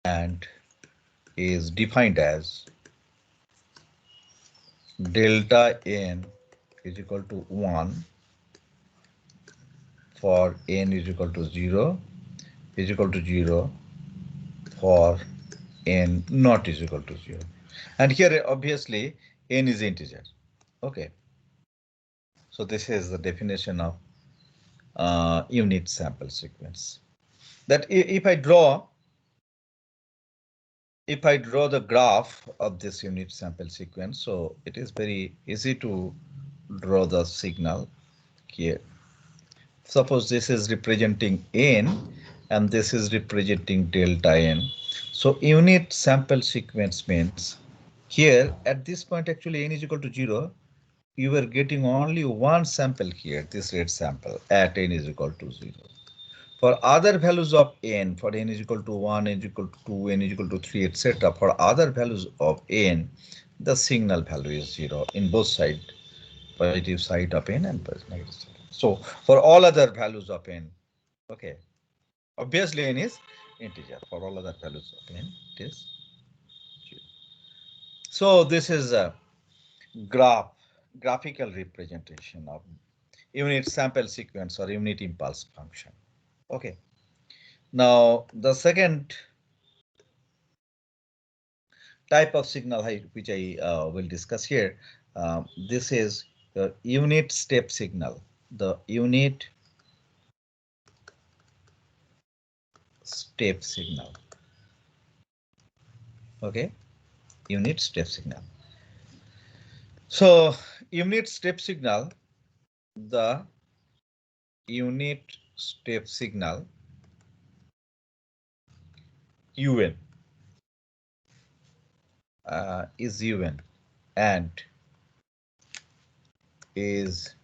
and is defined as delta n is equal to 1 for n is equal to 0 is equal to 0 for n not is equal to 0. And here obviously n is integer. Okay. So this is the definition of unit sample sequence. That if I draw the graph of this unit sample sequence, so it is very easy to draw the signal here. Suppose this is representing n and this is representing delta n. So unit sample sequence means here at this point actually n is equal to 0. You are getting only one sample here, this red sample at n is equal to 0. For other values of n, for n is equal to 1, n is equal to 2, n is equal to 3, etc. For other values of n, the signal value is 0 in both sides, positive side of n and negative side. So for all other values of n, okay, obviously n is integer. For all other values of n, it is 0. So this is a graphical representation of unit sample sequence or unit impulse function. Okay. Now the second type of signal which I will discuss here, this is the unit step signal. The unit step signal. Okay, unit step signal. So unit step signal, the unit step signal UN is UN and is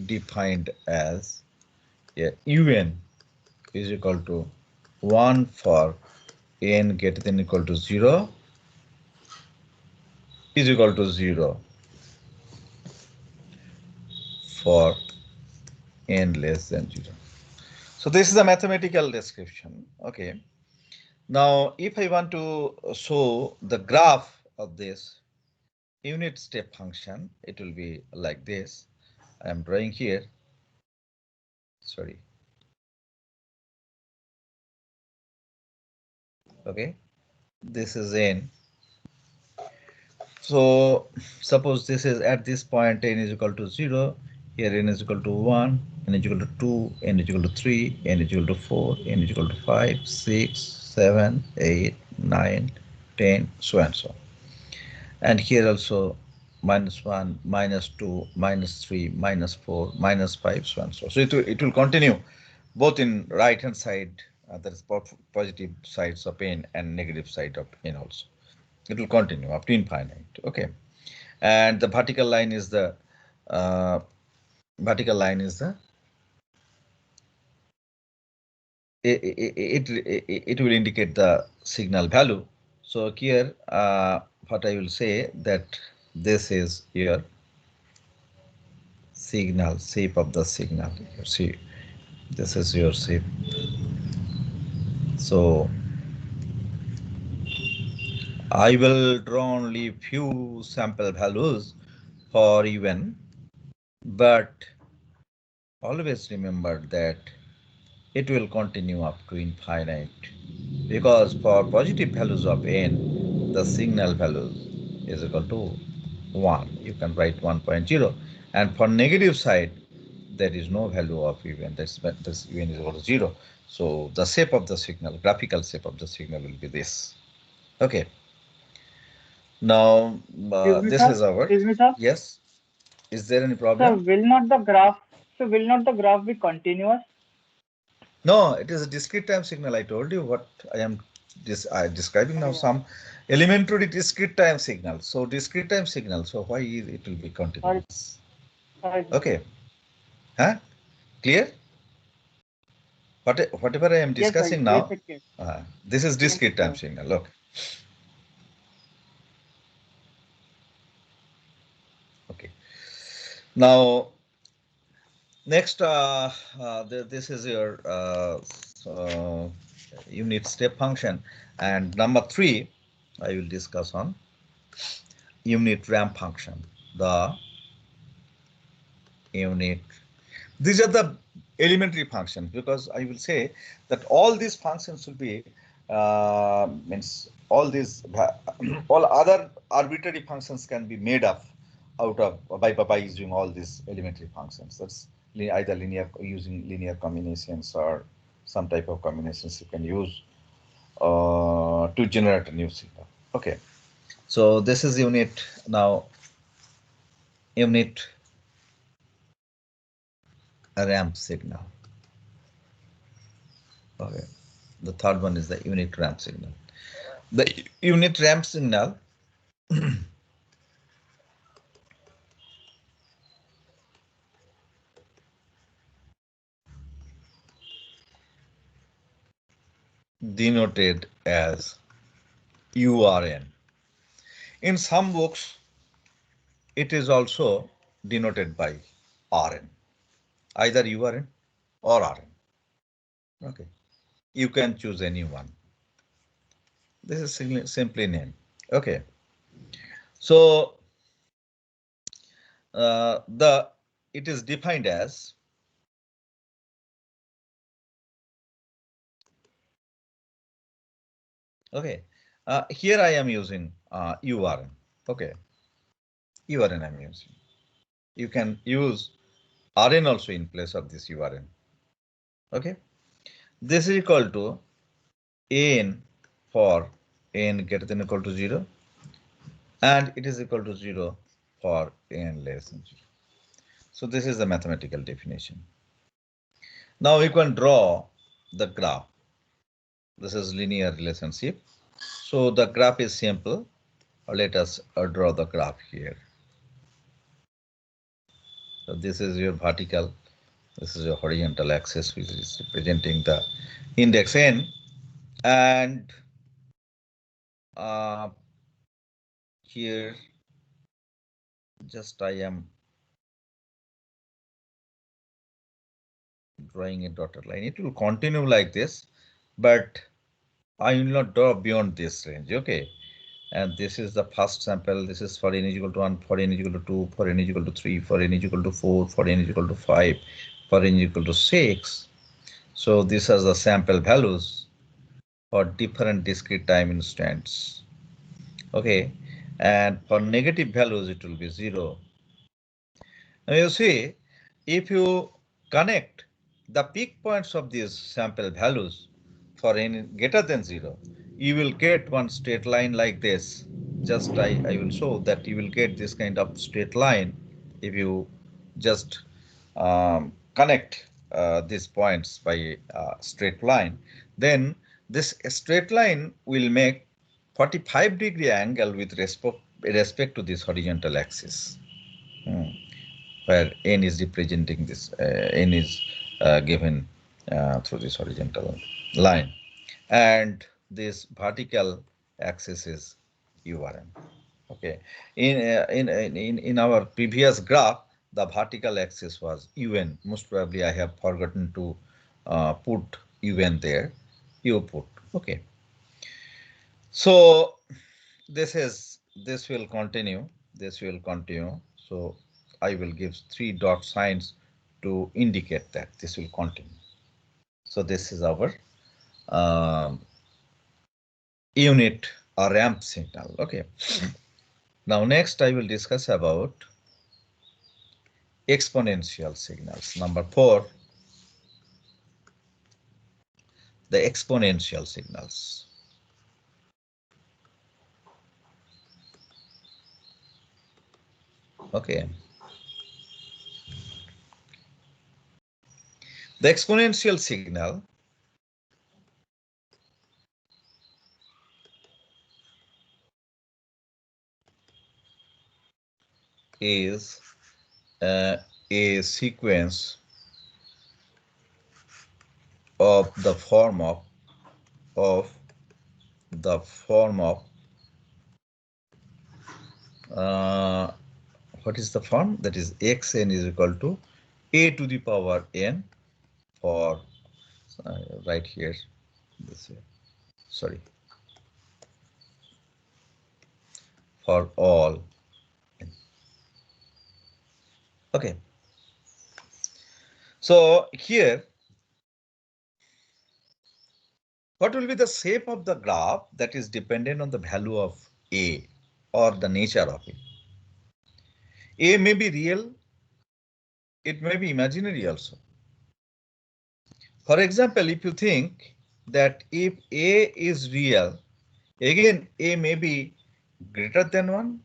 defined as UN is equal to 1 for n greater than equal to 0 is equal to 0 for n less than 0. So this is a mathematical description. Okay. Now, if I want to show the graph of this unit step function, it will be like this. I am drawing here. Sorry. Okay. This is n. So suppose this is at this point n is equal to 0. Here n is equal to 1, n is equal to 2, n is equal to 3, n is equal to 4, n is equal to 5, 6, 7, 8, 9, 10, so and so. And here also -1, -2, -3, -4, -5, so and so. So it will continue both in right hand side, that is positive sides of n and negative side of n also. It will continue up to infinite. Okay, and the vertical line is the it will indicate the signal value. So here what I will say that this is your signal, shape of the signal. You see, this is your shape. So I will draw only few sample values for UN, but always remember that it will continue up to infinite, because for positive values of n, the signal values is equal to 1. You can write 1.0, and for negative side, there is no value of UN. This UN is equal to 0. So the shape of the signal, graphical shape of the signal will be this. Okay. Now this is our, Excuse me, sir. yes. Is there any Sir, problem? will not the graph be continuous? No, it is a discrete time signal. I told you what I am describing now, Yeah. some elementary discrete time signal. So discrete time signal. So why it will be Sorry, continuous? sorry. Okay. Huh? Clear? Whatever I am Yes, sir. discussing Yes, now, okay. this is Yes, discrete time sir. signal. Look. Okay. Now next, this is your unit step function. And number 3, I will discuss on unit ramp function. The unit, these are the elementary functions, because I will say that all these functions will be means all these all other arbitrary functions can be made up out of by using all these elementary functions. That's either linear, using linear combinations or some type of combinations you can use to generate a new signal. Okay, so this is unit. Now unit ramp signal. Okay, the third one is the unit ramp signal. The unit ramp signal denoted as URN. In some books, it is also denoted by RN, either URN or RN. Okay, you can choose any one. This is simply name. Okay, so it is defined as okay. Here I am using URN. Okay, URN I'm using. You can use RN also in place of this URN. Okay, this is equal to n for n greater than or equal to 0, and it is equal to 0 for n less than 0. So this is the mathematical definition. Now we can draw the graph. This is linear relationship. So the graph is simple. Let us draw the graph here. So this is your vertical. This is your horizontal axis, which is representing the index n, and here just I am drawing a dotted line. It will continue like this, but I will not draw beyond this range. Okay, and this is the first sample. This is for n is equal to 1, for n is equal to 2, for n is equal to 3, for n is equal to 4, for n is equal to 5, for n is equal to 6. So these are the sample values for different discrete time instants. Okay, and for negative values it will be 0. Now you see, if you connect the peak points of these sample values for n greater than 0, you will get one straight line like this. Just I will show that you will get this kind of straight line if you just connect these points by straight line. Then this straight line will make 45-degree angle with respect to this horizontal axis. Where n is representing this, n is given through this horizontal line, and this vertical axis is URN. Okay, in our previous graph, the vertical axis was UN. Most probably I have forgotten to put UN there. You put. Okay, so this will continue. This will continue. So I will give 3 dot signs to indicate that this will continue. So this is our unit or ramp signal. Okay. Now next I will discuss about exponential signals. Number 4, the exponential signals. Okay. The exponential signal is a sequence of the form of the form of what is the form? That is xn is equal to a to the power n for right here this way. Sorry, for all n. Okay. So here, what will be the shape of the graph that is dependent on the value of A or the nature of it? A may be real, it may be imaginary also. For example, if you think that if A is real, again A may be greater than 1,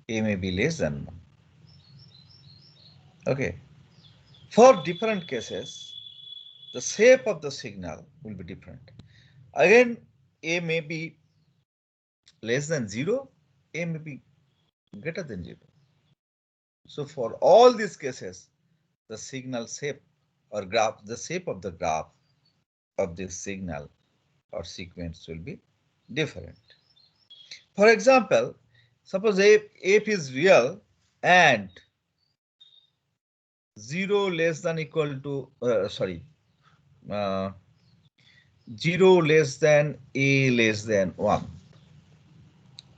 A may be less than 1. Okay. For different cases, the shape of the signal will be different. Again, A may be less than 0, A may be greater than 0. So for all these cases, the signal shape or graph, the shape of the graph of this signal or sequence will be different. For example, suppose if is real and 0 less than equal to, uh, 0 less than A less than 1.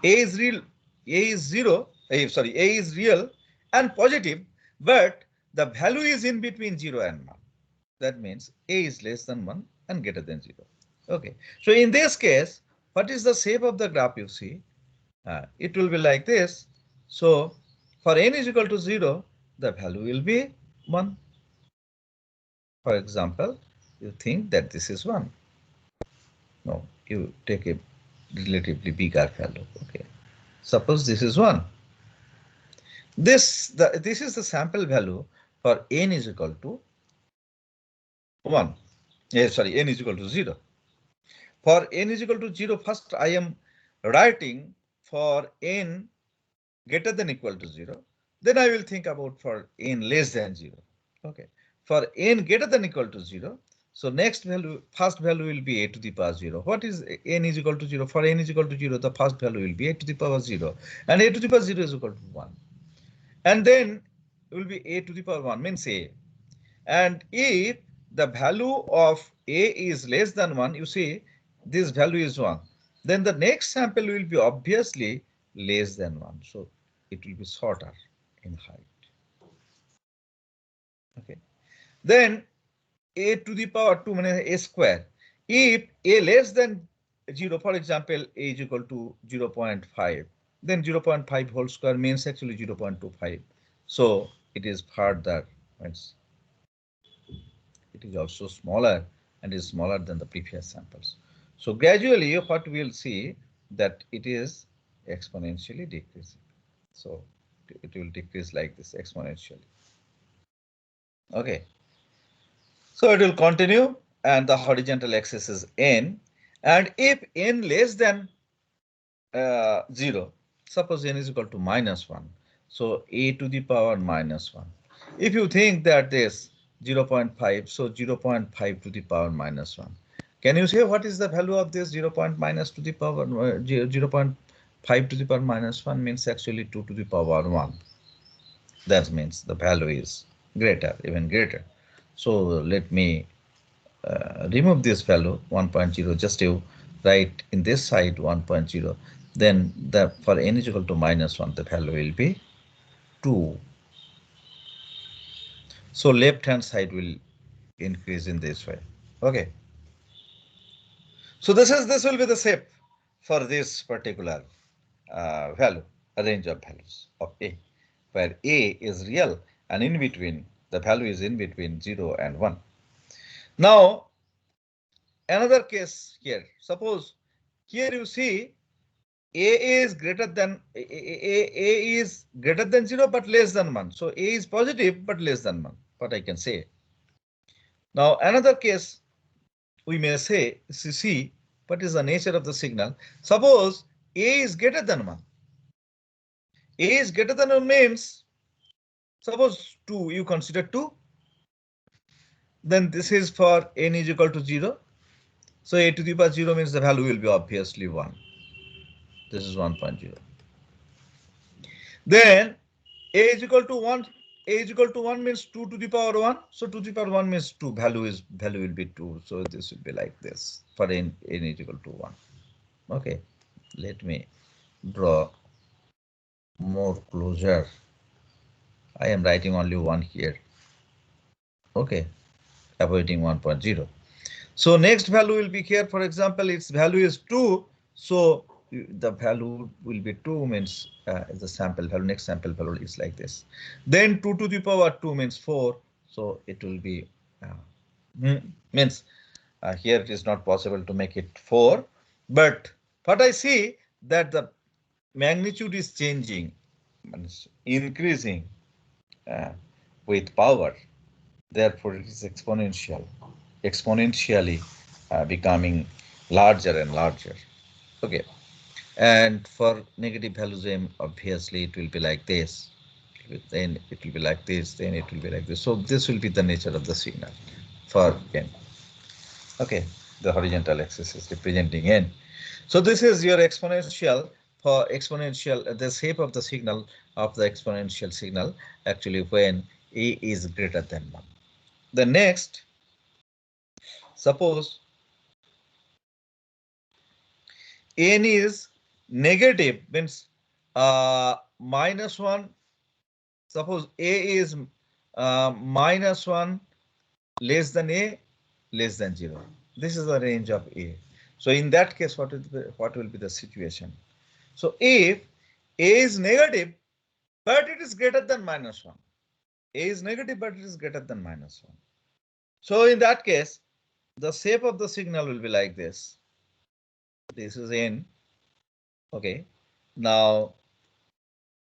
A is real, A is 0, A is real and positive, but the value is in between 0 and 1. That means A is less than 1 and greater than 0. Okay. So in this case, what is the shape of the graph you see? It will be like this. So for n is equal to 0, the value will be 1. For example, you think that this is 1. No, you take a relatively bigger value. Okay. Suppose this is 1. This is the sample value for n is equal to 1. N is equal to 0. For n is equal to 0, first I am writing for n greater than equal to 0. Then I will think about for n less than 0. Okay. For n greater than equal to 0, so next value, first value will be a to the power 0. What is n is equal to 0? For n is equal to 0, the first value will be a to the power 0. And a to the power 0 is equal to 1. And then it will be a to the power 1 means a. And if the value of a is less than 1, you see this value is 1. Then the next sample will be obviously less than 1. So it will be shorter in height. Okay. Then a to the power 2 minus a square. If a less than 0, for example, a is equal to 0.5, then 0.5 whole square means actually 0.25. So it is further, means it is also smaller and is smaller than the previous samples. So gradually what we will see that it is exponentially decreasing. So it will decrease like this exponentially. Okay. So it will continue and the horizontal axis is n, and if n less than 0, suppose n is equal to -1, so a to the power -1. If you think that this 0.5, so 0.5 to the power -1. Can you say what is the value of this 0.5 to the power 0.5 to the power -1 means actually 2 to the power 1. That means the value is greater, even greater. So let me remove this value 1.0, just you write in this side 1.0, then the for n is equal to -1, the value will be 2. So left hand side will increase in this way. Okay. So this will be the shape for this particular value, a range of values of a, where a is real and in between the value is in between 0 and 1. Now another case here. Suppose here you see a is greater than a is greater than 0 but less than 1. So a is positive but less than 1. What I can say. Now another case we may say, see what is the nature of the signal. Suppose a is greater than 1. A is greater than 1 means suppose 2, you consider 2. Then this is for n is equal to 0. So a to the power 0 means the value will be obviously 1. This is 1.0. Then a is equal to 1 a is equal to 1 means 2 to the power 1. So 2 to the power 1 means 2. Value will be 2. So this will be like this for n is equal to 1. Okay. Let me draw more closer. I am writing only 1 here. Okay. Avoiding 1.0. So next value will be here. For example, its value is 2. So the value will be 2 means the sample value. Next sample value is like this. Then 2 to the power 2 means 4. So it will be means here it is not possible to make it 4. But what I see that the magnitude is changing, means increasing uh, with power. Therefore, it is exponentially becoming larger and larger. Okay, and for negative values m, obviously it will be like this. Then it will be like this. Then it will be like this. So this will be the nature of the signal for n. Okay, the horizontal axis is representing n. So this is your exponential for exponential, the shape of the signal of the exponential signal actually when a is greater than 1. The next, suppose n is negative means minus 1. Suppose a is minus 1 less than a less than 0. This is the range of a. So in that case, what will be the situation? So if a is negative but it is greater than minus 1, a is negative but it is greater than minus 1. So in that case, the shape of the signal will be like this. This is n. Okay. Now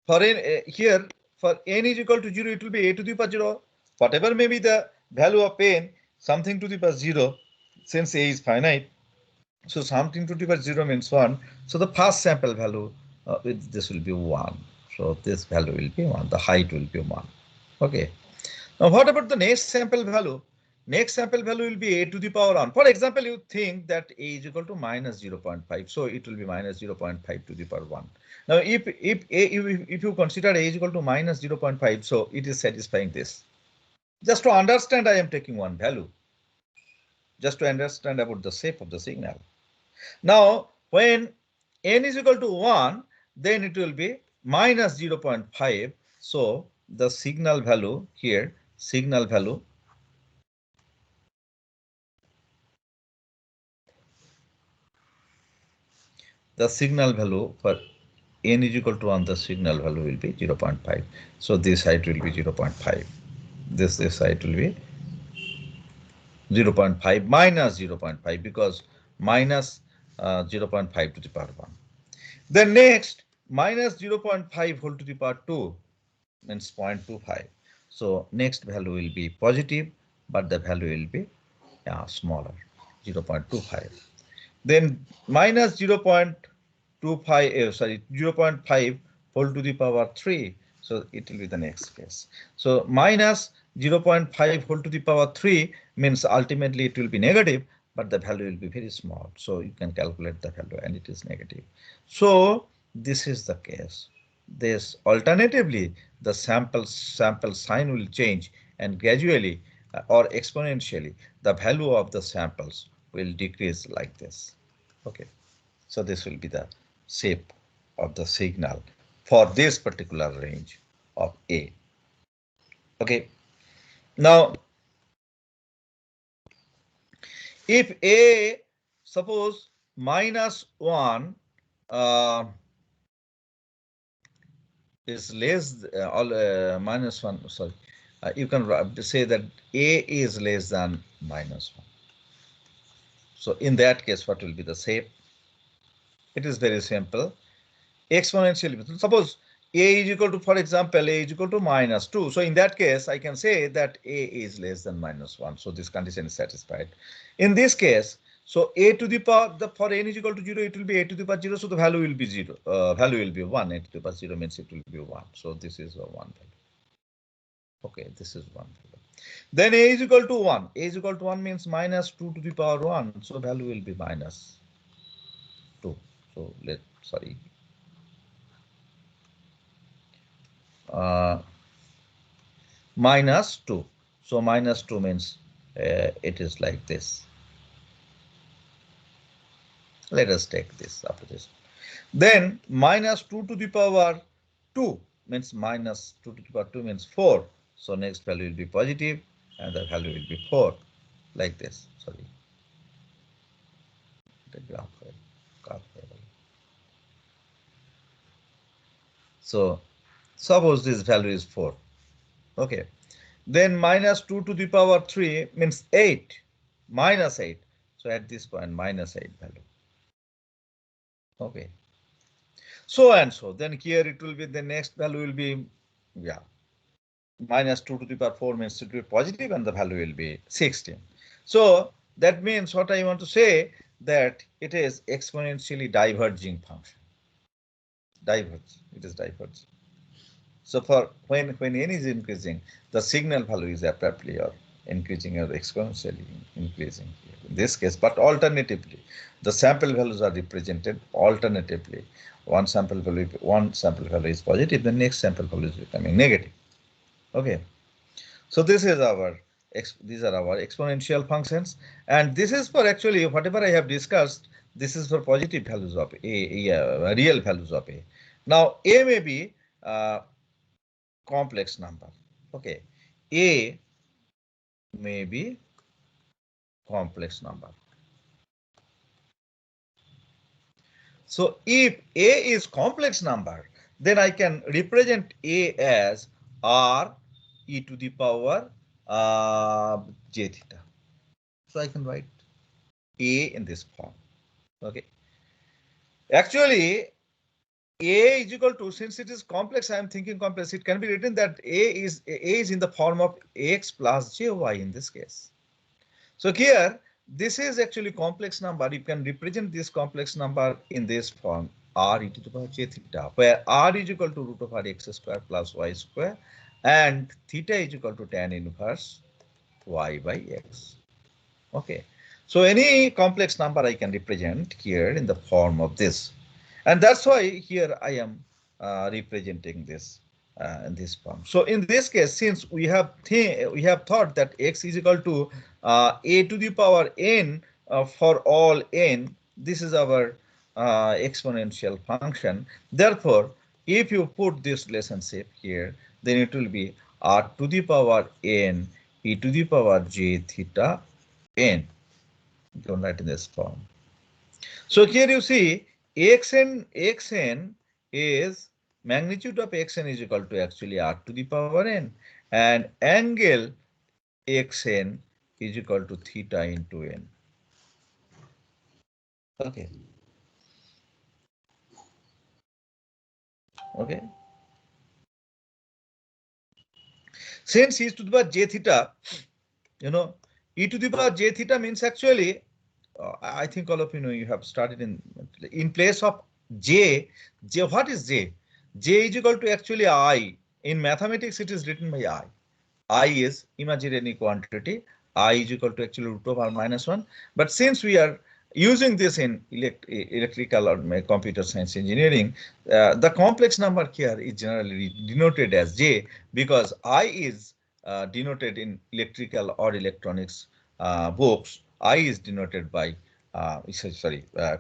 for n here, for n is equal to 0, it will be a to the power 0. Whatever may be the value of n, something to the power 0, since a is finite. So something to the power 0 means 1. So the first sample value with this will be 1. So this value will be 1. The height will be 1. Okay. Now what about the next sample value? Next sample value will be a to the power 1. For example, you think that a is equal to minus 0.5. So it will be minus 0.5 to the power 1. Now if you consider a is equal to minus 0.5, so it is satisfying this. Just to understand, I am taking one value. Just to understand about the shape of the signal. Now when n is equal to 1, then it will be minus 0.5. So the signal value here, the signal value for n is equal to 1, the signal value will be 0.5. So this height will be 0.5. This height will be 0.5 minus 0.5 because minus 0.5 to the power 1. Then next, minus 0.5 whole to the power 2 means 0.25. So next value will be positive, but the value will be smaller, 0.25. Then minus 0.25, 0.5 whole to the power 3. So it will be the next case. So minus 0.5 whole to the power 3 means ultimately it will be negative, but the value will be very small. So you can calculate the value and it is negative. So this is the case. This alternatively, the sample sign will change and gradually or exponentially, the value of the samples will decrease like this. Okay, so this will be the shape of the signal for this particular range of A. Okay, now if A, suppose minus 1 uh, is less all minus 1, sorry, you can say that A is less than minus 1. So in that case, what will be the shape? It is very simple. Exponentially, suppose a is equal to, for example, a is equal to minus 2. So in that case, I can say that a is less than minus 1. So this condition is satisfied. In this case, so a to the power, for n is equal to 0, it will be a to the power 0. So the value will be 0. Value will be 1. A to the power 0 means it will be 1. So this is a 1 value. Okay, this is 1 value. Then a is equal to 1. A is equal to 1 means minus 2 to the power 1. So value will be minus 2. So uh, minus 2. So minus 2 means it is like this. Let us take this after this. Then minus 2 to the power 2 means minus 2 to the power 2 means 4. So next value will be positive and the value will be 4 like this. Sorry. The graph. So suppose this value is 4. Okay. Then minus 2 to the power 3 means 8. Minus 8. So at this point minus 8 value. Okay. So and so. Then here it will be the next value will be, yeah, minus 2 to the power 4 means it will be positive and the value will be 16. So that means what I want to say that it is exponentially diverging function. Diverge. It is diverging. So for when n is increasing, the signal value is abruptly or increasing or exponentially increasing in this case. But alternatively, the sample values are represented alternatively. One sample value is positive, the next sample value is becoming negative. Okay. So this is our these are our exponential functions, and this is for actually whatever I have discussed. This is for positive values of a real values of a. Now a may be complex number. Okay, a may be complex number. So if a is complex number, then I can represent a as r e to the power j theta. So I can write a in this form. Okay. Actually, a is equal to, since it is complex, I am thinking complex, it can be written that a is in the form of x plus jy in this case. So here, this is actually complex number. You can represent this complex number in this form, r e to the power j theta, where r is equal to root over x square plus y square, and theta is equal to tan inverse y by x. Okay. So any complex number I can represent here in the form of this. And that's why here I am representing this in this form. So in this case, since we have thought that x is equal to a to the power n for all n, this is our exponential function. Therefore, if you put this relationship here, then it will be r to the power n e to the power j theta n. Don't write in this form. So here you see xn is magnitude of xn is equal to actually r to the power n, and angle xn is equal to theta into n. Okay. Okay. Since e to the power j theta, you know, e to the power j theta means actually, I think all of you know, you have started in place of j. What is j? J is equal to actually I. In mathematics, it is written by I. I is imaginary quantity. I is equal to actually root over minus 1. But since we are using this in electrical or computer science engineering, the complex number here is generally denoted as J, because I is denoted in electrical or electronics books. I is denoted by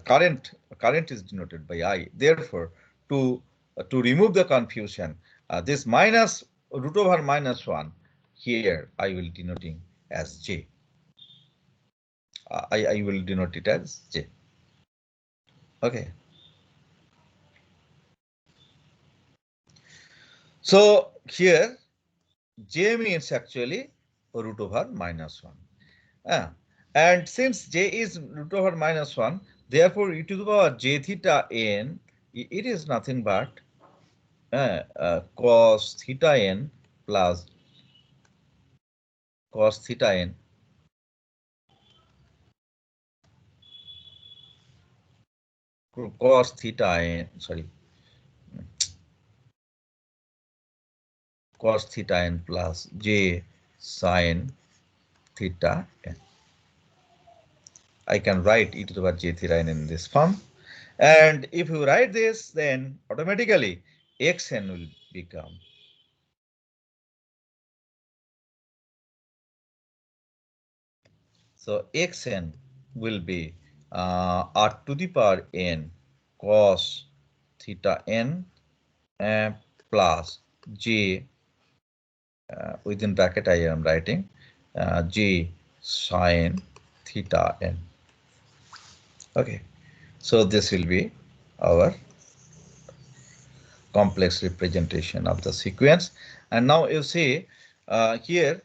current is denoted by I. Therefore, to remove the confusion, this minus root over minus 1 here I will denoting as J. I will denote it as J. Okay. So here J means actually root over minus 1. And since J is root over minus 1, therefore e to the power j theta n, it is nothing but cos theta n plus cos theta n cos theta n, sorry, cos theta n plus j sin theta n. I can write e to the power j theta n in this form. And if you write this, then automatically xn will become So xn will be r to the power n cos theta n plus j within bracket I am writing j sin theta n. Okay, so this will be our complex representation of the sequence. And now you see here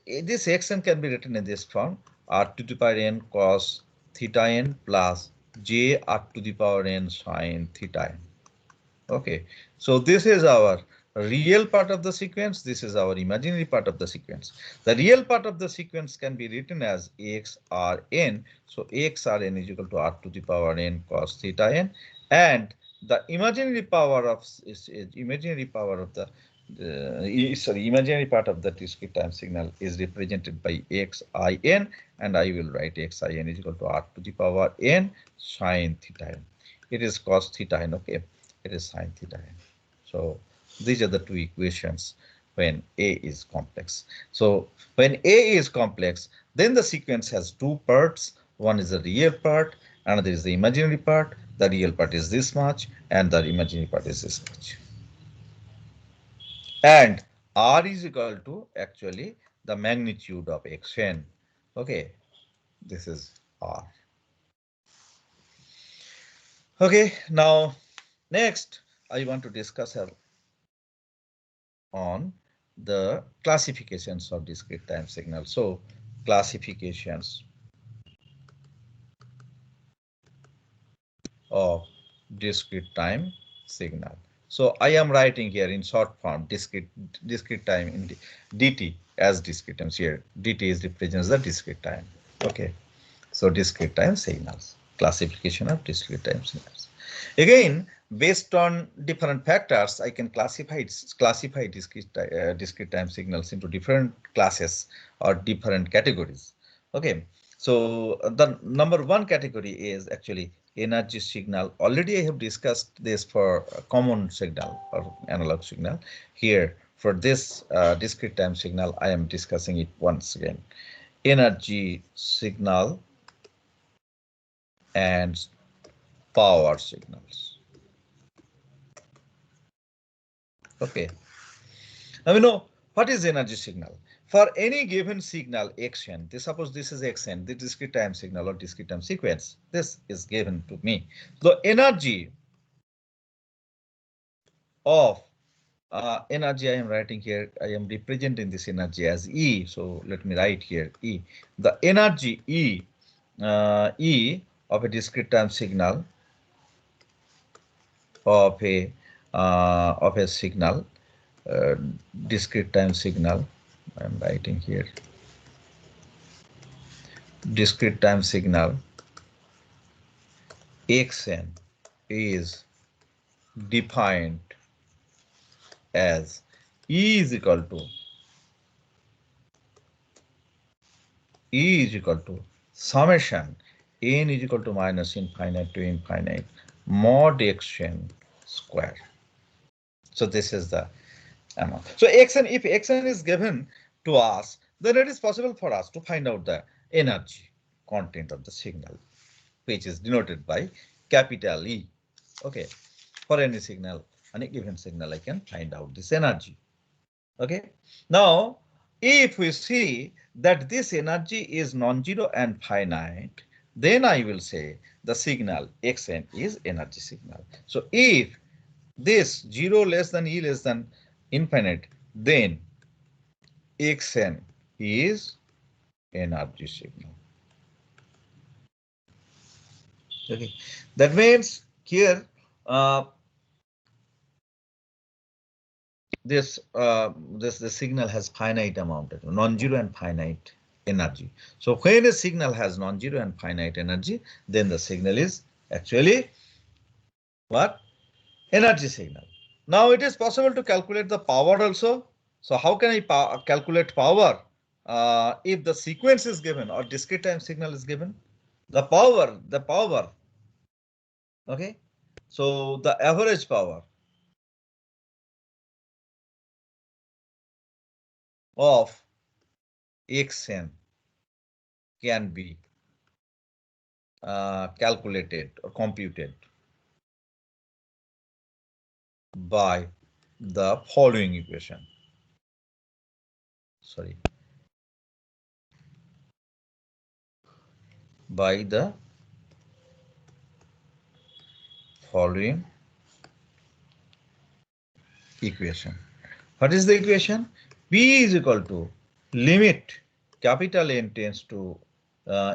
this xn can be written in this form: r to the power n cos theta n plus j r to the power n sin theta n. Okay, so this is our real part of the sequence. This is our imaginary part of the sequence. The real part of the sequence can be written as x r n. So x r n is equal to r to the power n cos theta n, and the imaginary power of the imaginary part of the discrete time signal is represented by x I n, and I will write x I n is equal to r to the power n sin theta n. It is cos theta n. Okay, it is sin theta n. So these are the two equations when A is complex. So when A is complex, then the sequence has two parts. One is the real part, another is the imaginary part. The real part is this much, and the imaginary part is this much. And R is equal to actually the magnitude of xn. Okay, this is R. Okay, now next I want to discuss on the classifications of discrete time signal. So classifications of discrete time signal. So I am writing here in short form discrete time in dt as discrete times. Here dt is represents the discrete time. Okay, so discrete time signals, classification of discrete time signals. Again, based on different factors, I can classify discrete time signals into different classes or different categories. Okay, so the number one category is actually energy signal. Already I have discussed this for common signal or analog signal. Here for this discrete time signal, I am discussing it once again. Energy signal and power signals. Okay, now we know what is energy signal. For any given signal xn, suppose this is xn, the discrete time signal or discrete time sequence, this is given to me. The energy of energy I am writing here, I am representing this energy as E. So let me write here E. The energy E of a discrete time signal of a signal, uh, discrete time signal. I'm writing here discrete time signal xn is defined as E is equal to summation n is equal to minus infinite to infinite mod xn square. So this is the amount. So xn, if xn is given to us, then it is possible for us to find out the energy content of the signal, which is denoted by capital E. Okay, for any signal, any given signal, I can find out this energy. Okay, now if we see that this energy is non-zero and finite, then I will say the signal xn is energy signal. So if this 0 less than E less than infinite, then xn is energy signal. Okay, that means here the signal has finite amount of non-zero and finite energy. So when a signal has non-zero and finite energy, then the signal is actually what? Energy signal. Now it is possible to calculate the power also. So how can I calculate power if the sequence is given or discrete time signal is given? The power. Okay. So the average power of xn can be calculated or computed by the following equation. Sorry, by the following equation. What is the equation? P is equal to limit capital N tends to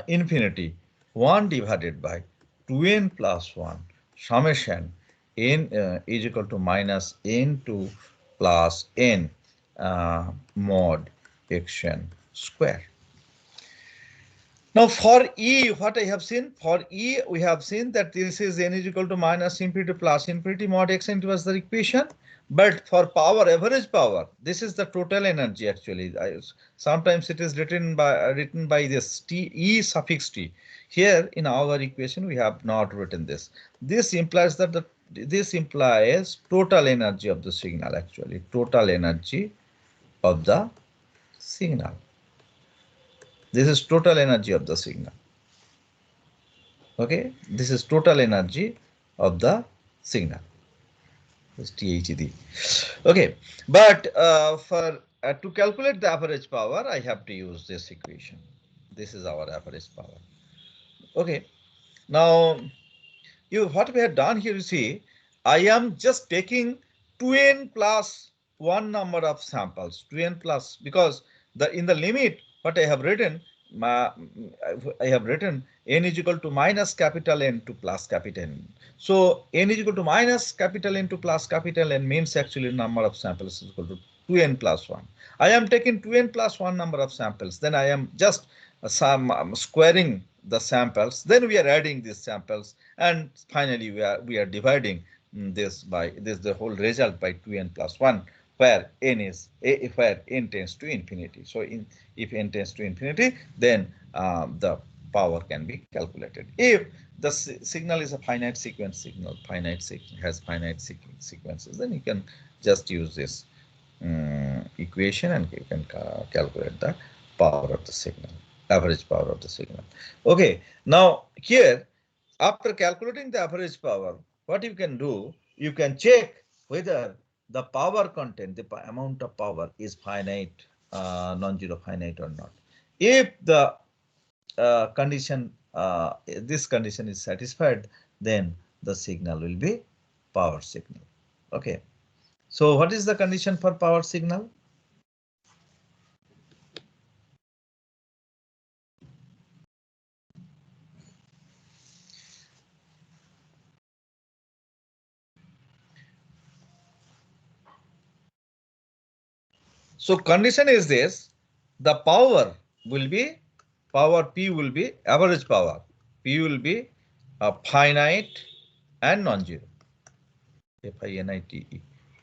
infinity 1 divided by 2n plus 1 summation n is equal to minus n2 plus n mod xn square. Now for E, what I have seen, for E, we have seen that this is n is equal to minus infinity plus infinity mod xn was the equation. But for power, average power, this is the total energy actually. Sometimes it is written by this T, E suffix T. Here in our equation, we have not written this. This implies that this implies total energy of the signal actually, total energy of the signal. This is total energy of the signal. Okay, this is total energy of the signal. This THD. Okay, but for to calculate the average power, I have to use this equation. This is our average power. Okay, now what we have done here, you see, I am just taking 2n plus one number of samples, 2n plus, because in the limit what I have written, I have written n is equal to minus capital N to plus capital N. So n is equal to minus capital N to plus capital N means actually number of samples is equal to 2n plus 1. I am taking 2n plus 1 number of samples. Then I am just squaring the samples. Then we are adding these samples, and finally we are dividing this by this the whole result by 2n plus 1, where n is where n tends to infinity. So if n tends to infinity, then the power can be calculated. If the signal is a finite sequence signal, has finite sequences, then you can just use this equation and you can calculate the power of the signal, average power of the signal. Okay, now here, after calculating the average power, what you can do, you can check whether the power content, the amount of power is finite, non-zero finite or not. If the this condition is satisfied, then the signal will be power signal. Okay. So what is the condition for power signal? So condition is this, the power P will be average power. P will be finite and non-zero. F-I-N-I-T-E,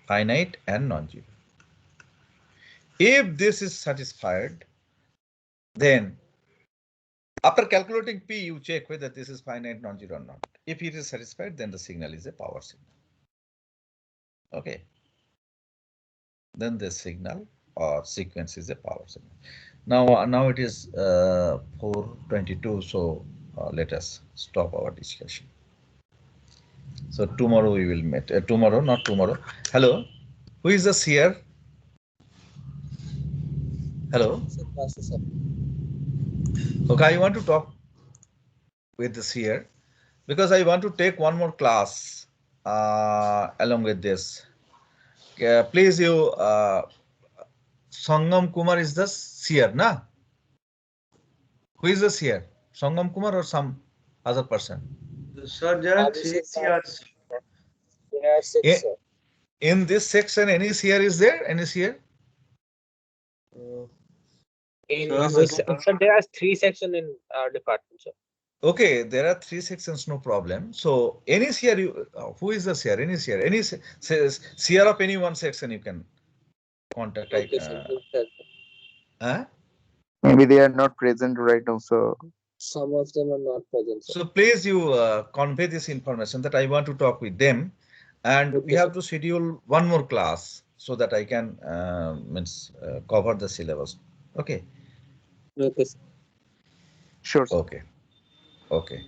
finite and non-zero. If this is satisfied, then after calculating P, you check whether this is finite, non-zero or not. If it is satisfied, then the signal is a power signal. Okay. Then the signal or sequence is a power signal. Now it is 4:22, so let us stop our discussion. So tomorrow we will meet. Tomorrow, not tomorrow. Hello, who is the seer? Hello. Okay, I want to talk with the seer because I want to take one more class along with this. Please, you Sangam Kumar is the seer, na? Who is the seer? Sangam Kumar or some other person? Sir, there are three CRs. There are six, sir. In this section, any seer is there? Any seer? Sir, there are three sections in our department, sir. Okay, there are three sections, no problem. So any seer, who is the seer? Any seer, any seer of any one section you can contact. Okay, sir. Maybe they are not present right now, so Some of them are not present, sir. So please you convey this information that I want to talk with them, and Okay, we have sir. to schedule one more class so that I can cover the syllabus. Okay. Okay, sir. Sure, sir. Okay. Okay.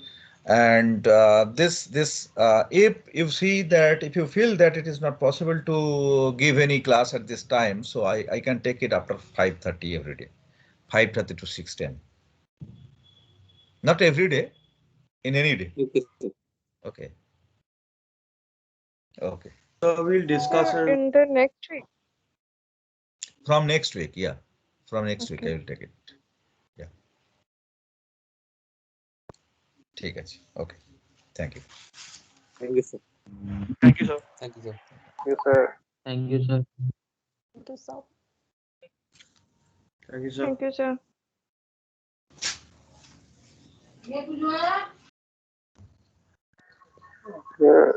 And if you see that if you feel that it is not possible to give any class at this time, so I can take it after 5:30 every day, 5:30 to 6:10. Not every day, in any day. Okay, sir. Okay. Okay. So we'll discuss Sir, it. in the next week. From next week, yeah. From next week Okay. I will take it. Yeah. ঠিক আছে. Okay. Thank you. Thank you, sir. Thank you, sir. Thank you, sir. Yes, sir. Thank you, sir. Thank you, sir. Thank you, sir. Thank you, sir. Yeah.